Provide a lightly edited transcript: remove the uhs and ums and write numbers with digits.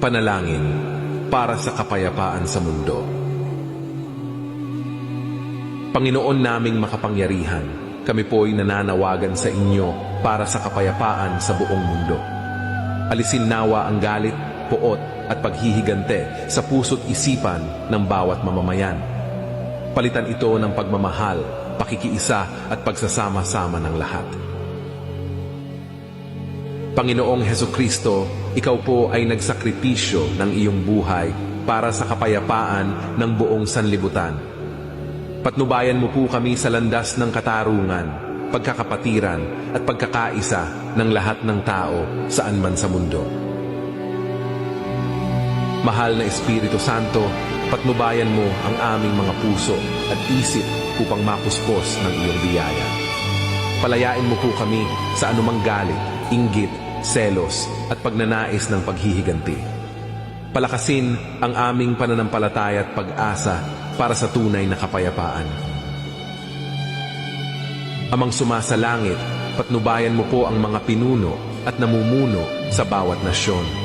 Panalangin para sa kapayapaan sa mundo. Panginoon naming makapangyarihan, kami po'y nananawagan sa inyo para sa kapayapaan sa buong mundo. Alisin nawa ang galit, puot at paghihigante sa puso't isipan ng bawat mamamayan. Palitan ito ng pagmamahal, pakikiisa at pagsasama-sama ng lahat. Panginoong Hesukristo, ikaw po ay nagsakripisyo ng iyong buhay para sa kapayapaan ng buong sanlibutan. Patnubayan mo po kami sa landas ng katarungan, pagkakapatiran at pagkakaisa ng lahat ng tao saan man sa mundo. Mahal na Espiritu Santo, patnubayan mo ang aming mga puso at isip upang mapuspos ng iyong biyaya. Palayain mo po kami sa anumang galit, inggit, selos at pagnanais ng paghihiganti. Palakasin ang aming pananampalataya at pag-asa para sa tunay na kapayapaan. Amang sumasalangit, patnubayan mo po ang mga pinuno at namumuno sa bawat nasyon.